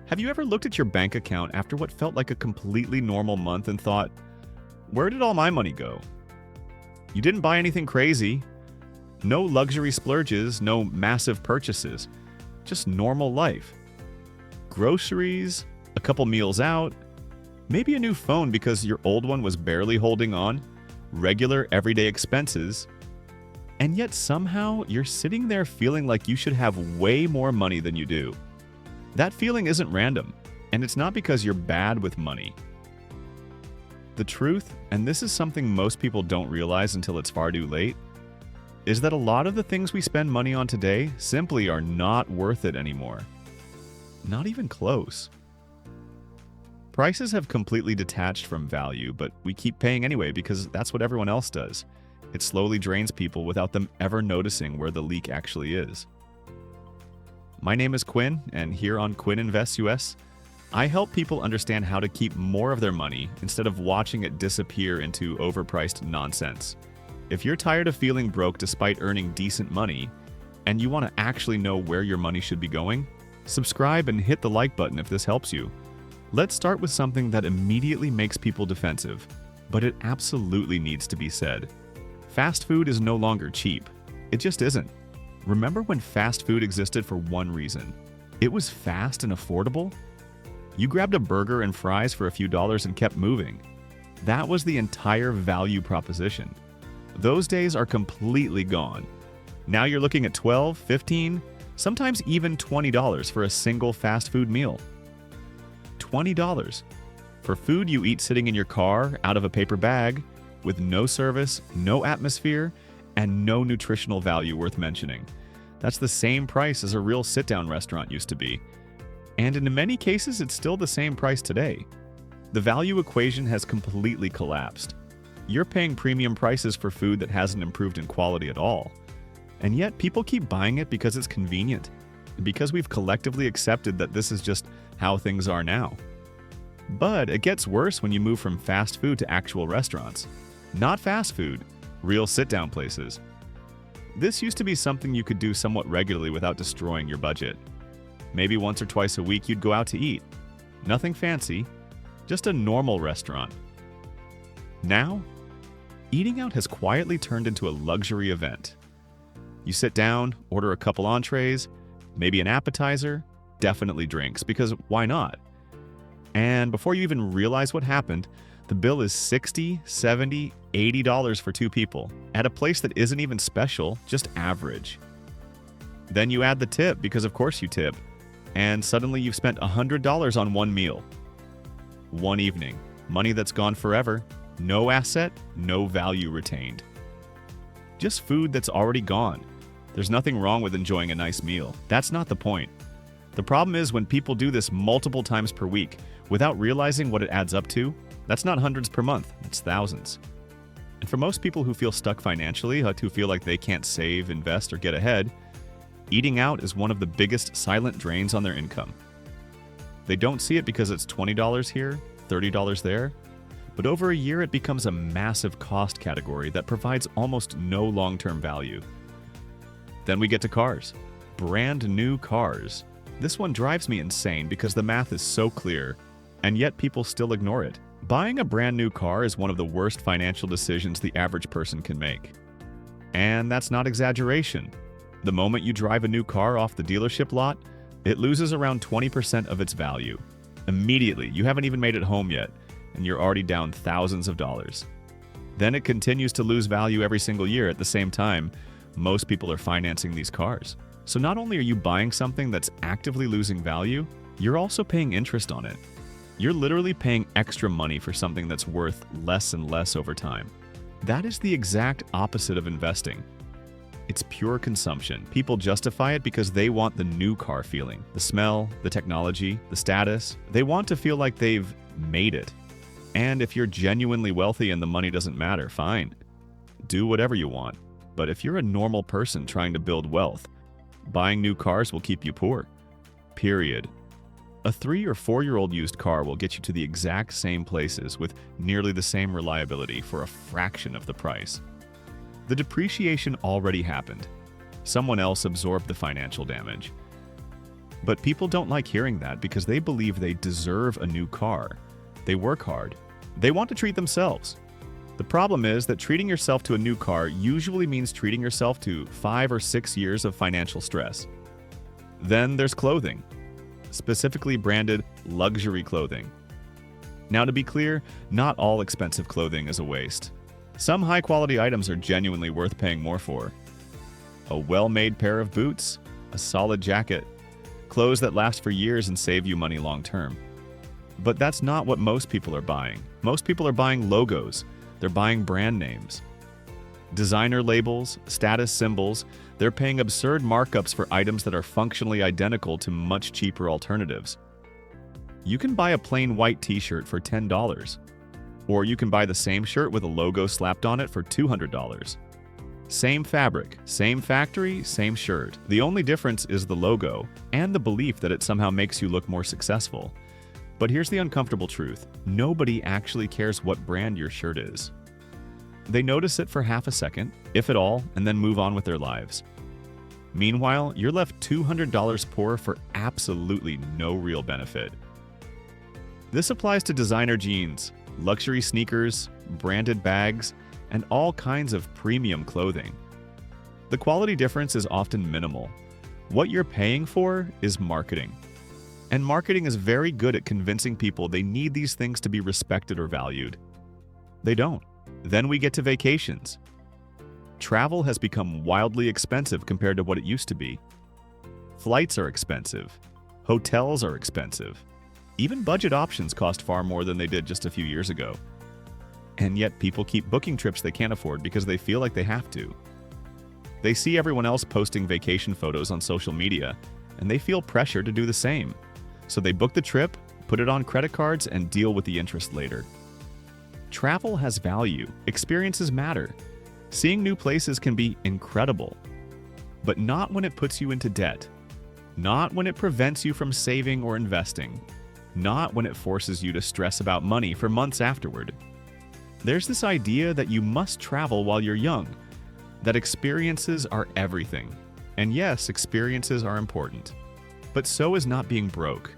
Have you ever looked at your bank account after what felt like a completely normal month and thought, where did all my money go? You didn't buy anything crazy. No luxury splurges, no massive purchases. Just normal life. Groceries, a couple meals out, maybe a new phone because your old one was barely holding on, regular everyday expenses, and yet somehow you're sitting there feeling like you should have way more money than you do. That feeling isn't random, and it's not because you're bad with money. The truth, and this is something most people don't realize until it's far too late, is that a lot of the things we spend money on today simply are not worth it anymore. Not even close. Prices have completely detached from value, but we keep paying anyway because that's what everyone else does. It slowly drains people without them ever noticing where the leak actually is. My name is Quinn, and here on Quinn Invests US, I help people understand how to keep more of their money instead of watching it disappear into overpriced nonsense. If you're tired of feeling broke despite earning decent money, and you want to actually know where your money should be going, subscribe and hit the like button if this helps you. Let's start with something that immediately makes people defensive, but it absolutely needs to be said. Fast food is no longer cheap. It just isn't. Remember when fast food existed for one reason? It was fast and affordable? You grabbed a burger and fries for a few dollars and kept moving. That was the entire value proposition. Those days are completely gone. Now you're looking at $12, $15, sometimes even $20 for a single fast food meal. $20 for food you eat sitting in your car out of a paper bag with no service, no atmosphere, and no nutritional value worth mentioning. That's the same price as a real sit-down restaurant used to be. And in many cases, it's still the same price today. The value equation has completely collapsed. You're paying premium prices for food that hasn't improved in quality at all. And yet, people keep buying it because it's convenient, because we've collectively accepted that this is just how things are now. But it gets worse when you move from fast food to actual restaurants. Not fast food, real sit-down places. This used to be something you could do somewhat regularly without destroying your budget. Maybe once or twice a week you'd go out to eat. Nothing fancy, just a normal restaurant. Now, eating out has quietly turned into a luxury event. You sit down, order a couple entrees, maybe an appetizer, definitely drinks, because why not? And before you even realize what happened, the bill is $60, $70, $80 for two people, at a place that isn't even special, just average. Then you add the tip, because of course you tip, and suddenly you've spent $100 on one meal. One evening, money that's gone forever, no asset, no value retained. Just food that's already gone. There's nothing wrong with enjoying a nice meal. That's not the point. The problem is when people do this multiple times per week without realizing what it adds up to, that's not hundreds per month, it's thousands. And for most people who feel stuck financially, who feel like they can't save, invest, or get ahead, eating out is one of the biggest silent drains on their income. They don't see it because it's $20 here, $30 there, but over a year it becomes a massive cost category that provides almost no long-term value. Then we get to cars. Brand new cars. This one drives me insane because the math is so clear, and yet people still ignore it. Buying a brand new car is one of the worst financial decisions the average person can make. And that's not exaggeration. The moment you drive a new car off the dealership lot, it loses around 20% of its value. Immediately, you haven't even made it home yet, and you're already down thousands of dollars. Then it continues to lose value every single year. At the same time, most people are financing these cars. So not only are you buying something that's actively losing value, you're also paying interest on it. You're literally paying extra money for something that's worth less and less over time. That is the exact opposite of investing. It's pure consumption. People justify it because they want the new car feeling, the smell, the technology, the status. They want to feel like they've made it. And if you're genuinely wealthy and the money doesn't matter, fine. Do whatever you want. But if you're a normal person trying to build wealth, buying new cars will keep you poor. Period. A 3 or 4-year-old used car will get you to the exact same places with nearly the same reliability for a fraction of the price. The depreciation already happened. Someone else absorbed the financial damage. But people don't like hearing that because they believe they deserve a new car. They work hard. They want to treat themselves. The problem is that treating yourself to a new car usually means treating yourself to 5 or 6 years of financial stress. Then there's clothing, specifically branded luxury clothing. Now, to be clear, not all expensive clothing is a waste. Some high-quality items are genuinely worth paying more for. A well-made pair of boots, a solid jacket, clothes that last for years and save you money long-term. But that's not what most people are buying. Most people are buying logos. They're buying brand names. Designer labels, status symbols, they're paying absurd markups for items that are functionally identical to much cheaper alternatives. You can buy a plain white t-shirt for $10, or you can buy the same shirt with a logo slapped on it for $200. Same fabric, same factory, same shirt. The only difference is the logo and the belief that it somehow makes you look more successful. But here's the uncomfortable truth. Nobody actually cares what brand your shirt is. They notice it for half a second, if at all, and then move on with their lives. Meanwhile, you're left $200 poor for absolutely no real benefit. This applies to designer jeans, luxury sneakers, branded bags, and all kinds of premium clothing. The quality difference is often minimal. What you're paying for is marketing. And marketing is very good at convincing people they need these things to be respected or valued. They don't. Then we get to vacations. Travel has become wildly expensive compared to what it used to be. Flights are expensive. Hotels are expensive. Even budget options cost far more than they did just a few years ago. And yet people keep booking trips they can't afford because they feel like they have to. They see everyone else posting vacation photos on social media, and they feel pressure to do the same. So they book the trip, put it on credit cards, and deal with the interest later. Travel has value. Experiences matter. Seeing new places can be incredible. But not when it puts you into debt. Not when it prevents you from saving or investing. Not when it forces you to stress about money for months afterward. There's this idea that you must travel while you're young, that experiences are everything. And yes, experiences are important. But so is not being broke.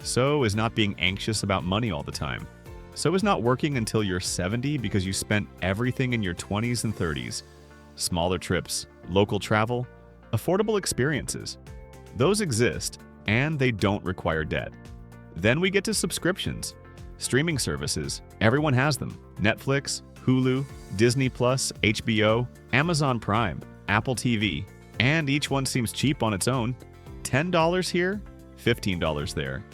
So is not being anxious about money all the time. So is not working until you're 70 because you spent everything in your 20s and 30s. Smaller trips, local travel, affordable experiences. Those exist, and they don't require debt. Then we get to subscriptions. Streaming services, everyone has them. Netflix, Hulu, Disney+, HBO, Amazon Prime, Apple TV, and each one seems cheap on its own. $10 here, $15 there.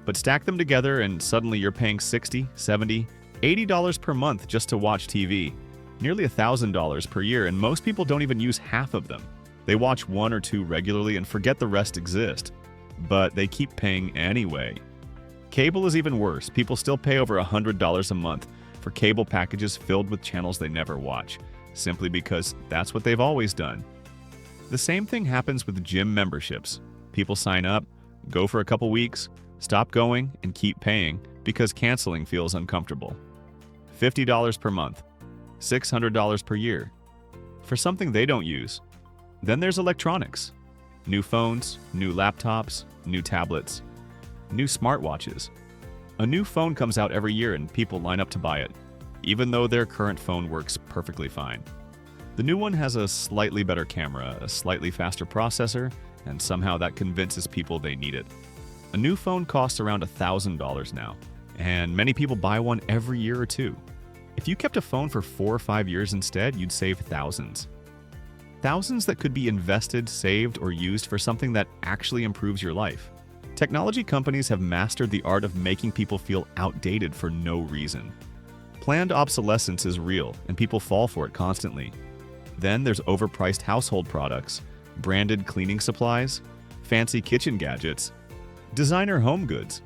But stack them together and suddenly you're paying $60, $70, $80 per month just to watch TV. Nearly $1,000 per year, and most people don't even use half of them. They watch one or two regularly and forget the rest exist. But they keep paying anyway. Cable is even worse. People still pay over $100 a month for cable packages filled with channels they never watch, simply because that's what they've always done. The same thing happens with gym memberships. People sign up, go for a couple weeks, stop going, and keep paying because canceling feels uncomfortable. $50 per month, $600 per year, for something they don't use. Then there's electronics. New phones, new laptops, new tablets, new smartwatches. A new phone comes out every year and people line up to buy it, even though their current phone works perfectly fine. The new one has a slightly better camera, a slightly faster processor, and somehow that convinces people they need it. A new phone costs around $1,000 now, and many people buy one every year or two. If you kept a phone for 4 or 5 years instead, you'd save thousands. Thousands that could be invested, saved, or used for something that actually improves your life. Technology companies have mastered the art of making people feel outdated for no reason. Planned obsolescence is real, and people fall for it constantly. Then there's overpriced household products, branded cleaning supplies, fancy kitchen gadgets, designer home goods.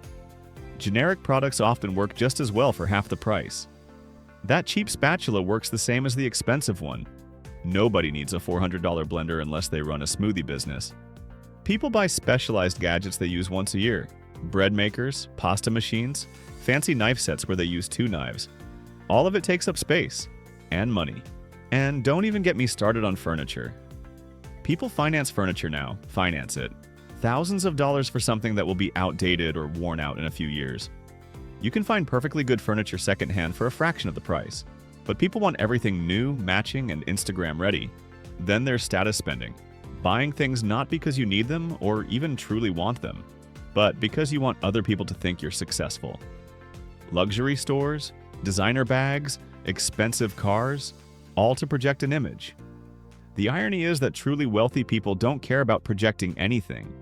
Generic products often work just as well for half the price. That cheap spatula works the same as the expensive one. Nobody needs a $400 blender unless they run a smoothie business. People buy specialized gadgets they use once a year. Bread makers, pasta machines, fancy knife sets where they use 2 knives. All of it takes up space and money. And don't even get me started on furniture. People finance furniture now, finance it. thousands of dollars for something that will be outdated or worn out in a few years. You can find perfectly good furniture secondhand for a fraction of the price. But people want everything new, matching, and Instagram ready. Then there's status spending. Buying things not because you need them or even truly want them, but because you want other people to think you're successful. Luxury stores, designer bags, expensive cars, all to project an image. The irony is that truly wealthy people don't care about projecting anything.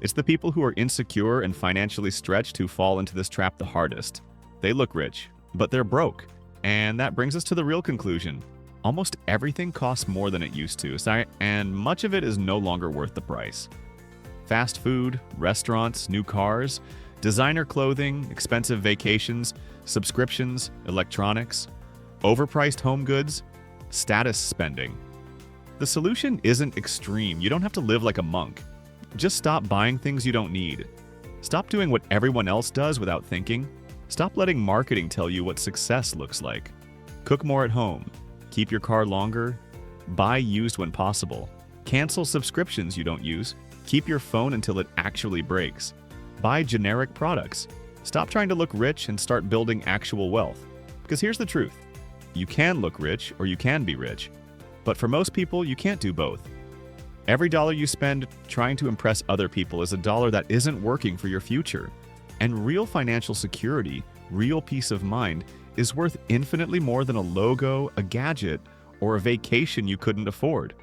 It's the people who are insecure and financially stretched who fall into this trap the hardest. They look rich, but they're broke. And that brings us to the real conclusion. Almost everything costs more than it used to, and much of it is no longer worth the price. Fast food, restaurants, new cars, designer clothing, expensive vacations, subscriptions, electronics, overpriced home goods, status spending. The solution isn't extreme. You don't have to live like a monk. Just stop buying things you don't need. Stop doing what everyone else does without thinking. Stop letting marketing tell you what success looks like. Cook more at home. Keep your car longer. Buy used when possible. Cancel subscriptions you don't use. Keep your phone until it actually breaks. Buy generic products. Stop trying to look rich and start building actual wealth. Because here's the truth. You can look rich or you can be rich. But for most people, you can't do both. Every dollar you spend trying to impress other people is a dollar that isn't working for your future. And real financial security, real peace of mind, is worth infinitely more than a logo, a gadget, or a vacation you couldn't afford.